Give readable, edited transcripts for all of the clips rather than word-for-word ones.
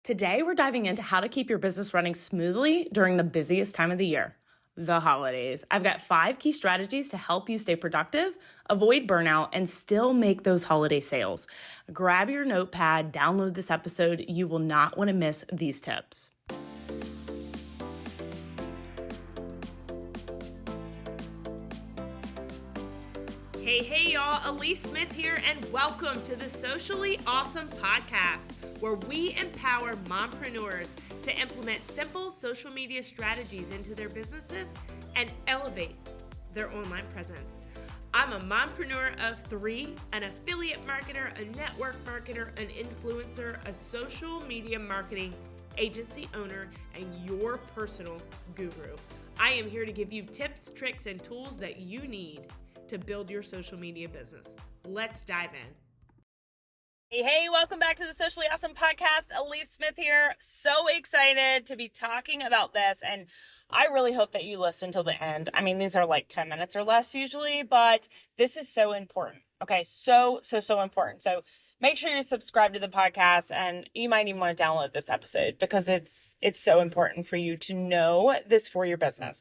Today, we're diving into how to keep your business running smoothly during the busiest time of the year, the holidays. I've got 5 key strategies to help you stay productive, avoid burnout, and still make those holiday sales. Grab your notepad, download this episode. You will not want to miss these tips. Hey y'all, Alyece Smith here, and welcome to the Socially Awesome Podcast, where we empower mompreneurs to implement simple social media strategies into their businesses and elevate their online presence. I'm a mompreneur of 3, an affiliate marketer, a network marketer, an influencer, a social media marketing agency owner, and your personal guru. I am here to give you tips, tricks, and tools that you need to build your social media business. Let's dive in. Hey, welcome back to the Socially Awesome Podcast. Alyece Smith here. So excited to be talking about this, and I really hope that you listen till the end. I mean, these are like 10 minutes or less usually, but this is so important. Okay, so important. So make sure you subscribe to the podcast, and you might even want to download this episode because it's so important for you to know this for your business.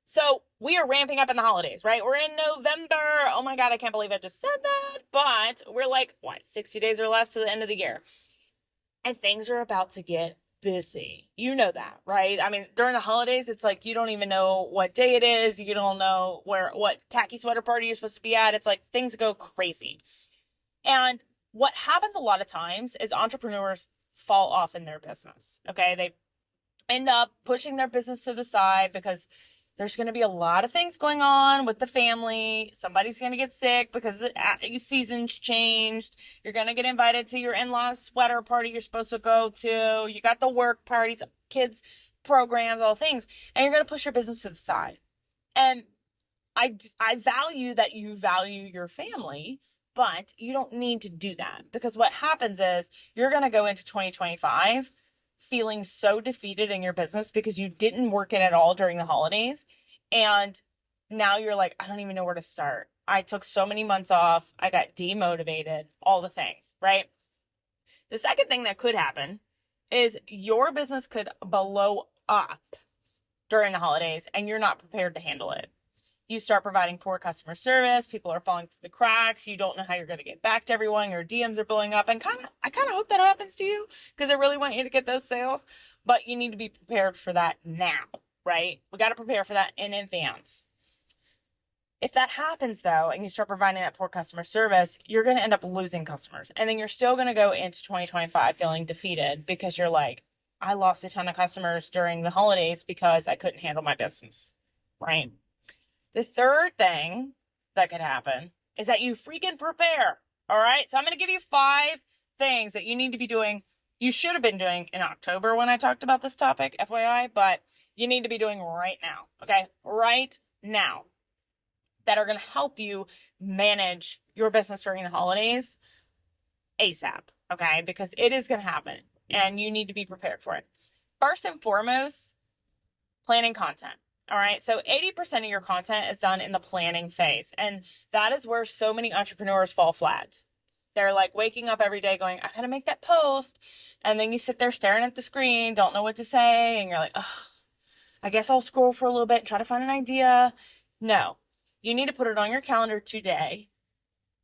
So we are ramping up in the holidays, right? We're in November. Oh my God, I can't believe I just said that. But we're like, 60 days or less to the end of the year. And things are about to get busy. You know that, right? I mean, during the holidays, it's like you don't even know what day it is. You don't know what tacky sweater party you're supposed to be at. It's like things go crazy. And what happens a lot of times is entrepreneurs fall off in their business, okay? They end up pushing their business to the side because there's going to be a lot of things going on with the family. Somebody's going to get sick because the season's changed. You're going to get invited to your in-laws sweater party you're supposed to go to. You got the work parties, kids, programs, all things. And you're going to push your business to the side. And I value that you value your family, but you don't need to do that. Because what happens is you're going to go into 2025 feeling so defeated in your business because you didn't work it at all during the holidays. And now you're like, I don't even know where to start. I took so many months off. I got demotivated, all the things, right? The second thing that could happen is your business could blow up during the holidays and you're not prepared to handle it. You start providing poor customer service. People are falling through the cracks. You don't know how you're going to get back to everyone. Your DMs are blowing up. And I kind of hope that happens to you because I really want you to get those sales. But you need to be prepared for that now, right? We got to prepare for that in advance. If that happens, though, and you start providing that poor customer service, you're going to end up losing customers. And then you're still going to go into 2025 feeling defeated because you're like, I lost a ton of customers during the holidays because I couldn't handle my business, right? The third thing that could happen is that you freaking prepare, all right? So I'm going to give you 5 things that you need to be doing. You should have been doing in October when I talked about this topic, FYI, but you need to be doing right now, okay? Right now, that are going to help you manage your business during the holidays ASAP, okay? Because it is going to happen, and you need to be prepared for it. First and foremost, planning content. All right. So 80% of your content is done in the planning phase. And that is where so many entrepreneurs fall flat. They're like waking up every day going, I got to make that post. And then you sit there staring at the screen, don't know what to say. And you're like, oh, I guess I'll scroll for a little bit and try to find an idea. No, you need to put it on your calendar today.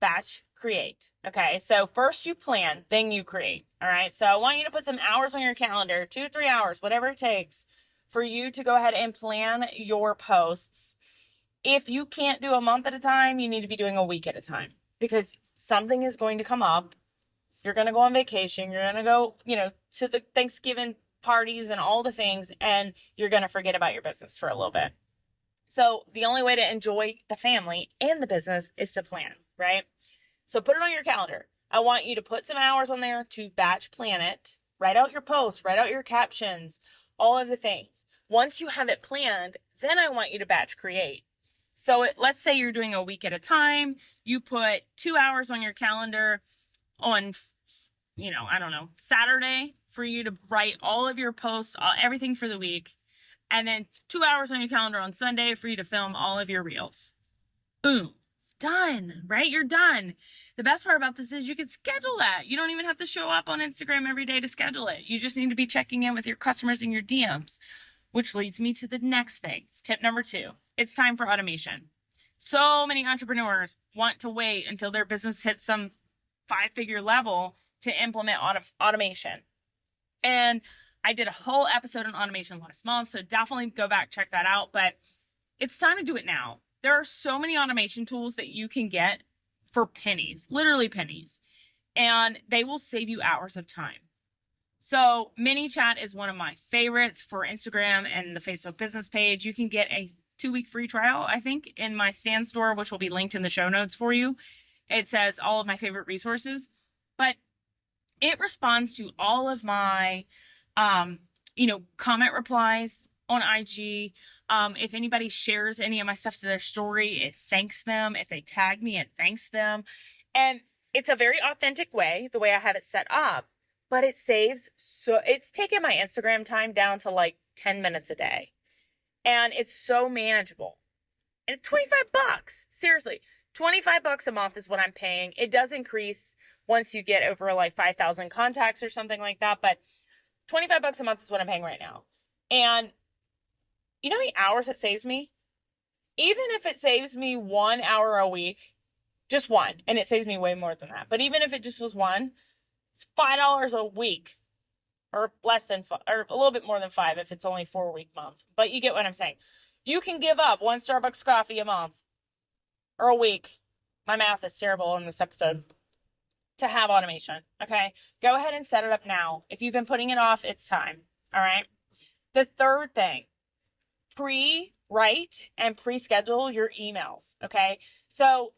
Batch, create. Okay. So first you plan, then you create. All right. So I want you to put some hours on your calendar, 2-3 hours, whatever it takes, for you to go ahead and plan your posts. If you can't do a month at a time, you need to be doing a week at a time because something is going to come up. You're going to go on vacation. You're going to go, to the Thanksgiving parties and all the things, and you're going to forget about your business for a little bit. So the only way to enjoy the family and the business is to plan, right? So put it on your calendar. I want you to put some hours on there to batch plan it. Write out your posts, write out your captions, all of the things. Once you have it planned, then I want you to batch create. So let's say you're doing a week at a time. You put 2 hours on your calendar on, Saturday for you to write all of your posts, everything for the week. And then 2 hours on your calendar on Sunday for you to film all of your reels. Boom. done, right? You're done. The best part about this is you can schedule that. You don't even have to show up on Instagram every day to schedule it. You just need to be checking in with your customers in your DMs, which leads me to the next thing. Tip number 2, it's time for automation. So many entrepreneurs want to wait until their business hits some 5-figure level to implement automation. And I did a whole episode on automation last month, so definitely go back, check that out. But it's time to do it now. There are so many automation tools that you can get for pennies, literally pennies, and they will save you hours of time. So Manychat is one of my favorites for Instagram and the Facebook business page. You can get a 2-week free trial, I think, in my Stan store, which will be linked in the show notes for you. It says all of my favorite resources, but it responds to all of my, comment replies on IG. If anybody shares any of my stuff to their story, it thanks them. If they tag me, it thanks them. And it's a very authentic way, the way I have it set up, but it saves. So it's taken my Instagram time down to like 10 minutes a day. And it's so manageable. And it's $25. Seriously, $25 a month is what I'm paying. It does increase once you get over like 5,000 contacts or something like that. But $25 a month is what I'm paying right now. And you know how many hours it saves me? Even if it saves me 1 hour a week, just one, and it saves me way more than that. But even if it just was one, it's $5 a week, or less than, or a little bit more than 5 if it's only 4-week month. But you get what I'm saying. You can give up 1 Starbucks coffee a month or a week. My math is terrible in this episode. To have automation, okay? Go ahead and set it up now. If you've been putting it off, it's time, all right? The third thing, pre-write and pre-schedule your emails, okay? So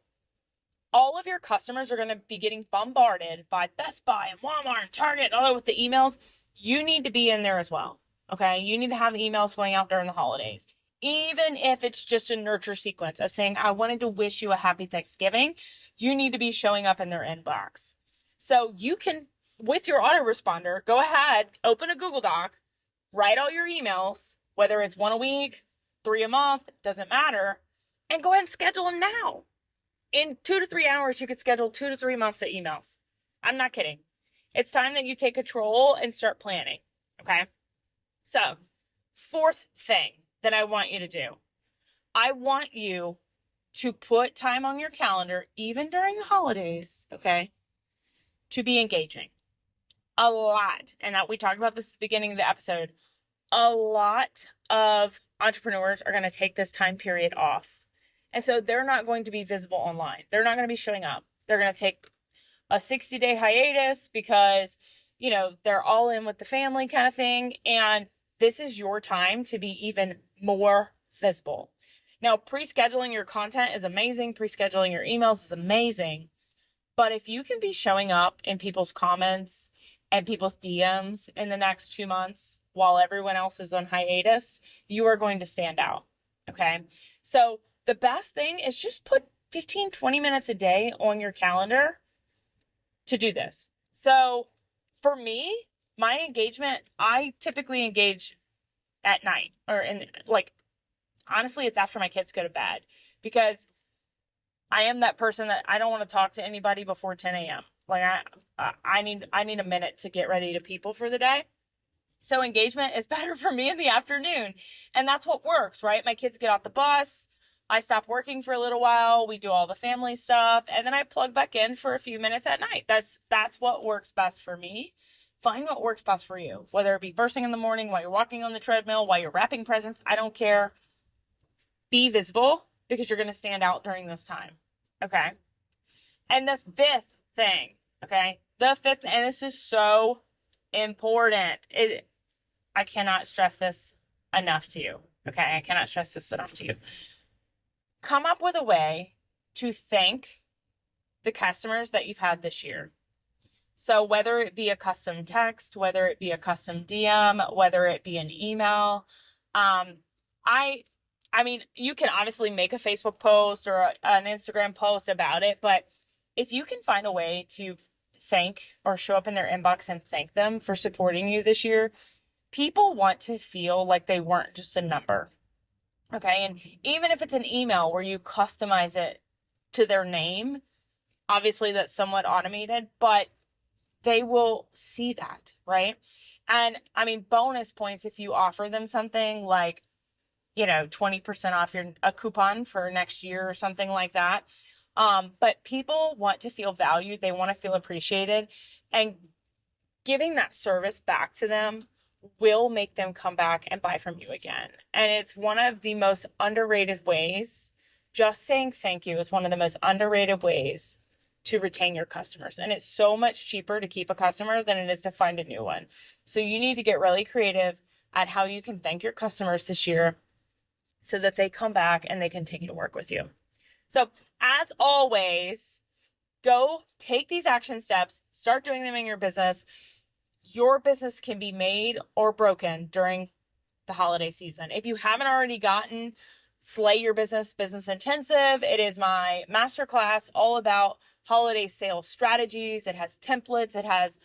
all of your customers are going to be getting bombarded by Best Buy and Walmart and Target, all with the emails. You need to be in there as well, okay? You need to have emails going out during the holidays. Even if it's just a nurture sequence of saying, I wanted to wish you a happy Thanksgiving, you need to be showing up in their inbox. So you can, with your autoresponder, go ahead, open a Google Doc, write all your emails, whether it's 1 a week, 3 a month, doesn't matter, and go ahead and schedule them now. In 2 to 3 hours, you could schedule 2 to 3 months of emails. I'm not kidding. It's time that you take control and start planning, okay? So, 4th thing that I want you to do. I want you to put time on your calendar, even during the holidays, okay, to be engaging. A lot, and we talked about this at the beginning of the episode, a lot of entrepreneurs are going to take this time period off. And so they're not going to be visible online. They're not going to be showing up. They're going to take a 60-day hiatus because, they're all in with the family kind of thing. And this is your time to be even more visible. Now, pre-scheduling your content is amazing. Pre-scheduling your emails is amazing. But if you can be showing up in people's comments and people's DMs in the next 2 months while everyone else is on hiatus, you are going to stand out, okay? So the best thing is just put 15, 20 minutes a day on your calendar to do this. So for me, my engagement, I typically engage at night or honestly, it's after my kids go to bed because I am that person that I don't want to talk to anybody before 10 a.m. Like I need a minute to get ready to people for the day. So engagement is better for me in the afternoon. And that's what works, right? My kids get off the bus. I stop working for a little while. We do all the family stuff. And then I plug back in for a few minutes at night. That's what works best for me. Find what works best for you, whether it be first thing in the morning, while you're walking on the treadmill, while you're wrapping presents. I don't care. Be visible because you're going to stand out during this time. Okay. And the 5th thing, okay, and this is so important. I cannot stress this enough to you. Okay. I cannot stress this enough to you. Come up with a way to thank the customers that you've had this year. So whether it be a custom text, whether it be a custom DM, whether it be an email, I mean, you can obviously make a Facebook post or an Instagram post about it, but if you can find a way to thank or show up in their inbox and thank them for supporting you this year, people want to feel like they weren't just a number. Okay. And even if it's an email where you customize it to their name. Obviously, that's somewhat automated, but they will see that, right? And I mean, bonus points if you offer them something like, 20% off a coupon for next year or something like that. But people want to feel valued. They want to feel appreciated, and giving that service back to them will make them come back and buy from you again. And it's one of the most underrated ways. Just saying thank you is one of the most underrated ways to retain your customers. And it's so much cheaper to keep a customer than it is to find a new one. So you need to get really creative at how you can thank your customers this year so that they come back and they continue to work with you. So as always, go take these action steps, start doing them in your business. Your business can be made or broken during the holiday season. If you haven't already gotten Slay Your Business Intensive, it is my masterclass all about holiday sales strategies. It has templates. It has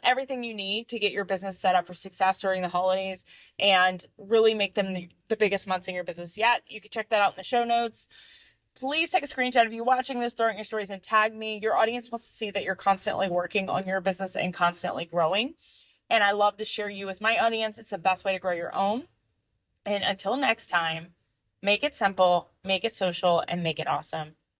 everything you need to get your business set up for success during the holidays and really make them the biggest months in your business yet. You can check that out in the show notes. Please take a screenshot of you watching this, throw it in your stories, and tag me. Your audience wants to see that you're constantly working on your business and constantly growing. And I love to share you with my audience. It's the best way to grow your own. And until next time, make it simple, make it social, and make it awesome.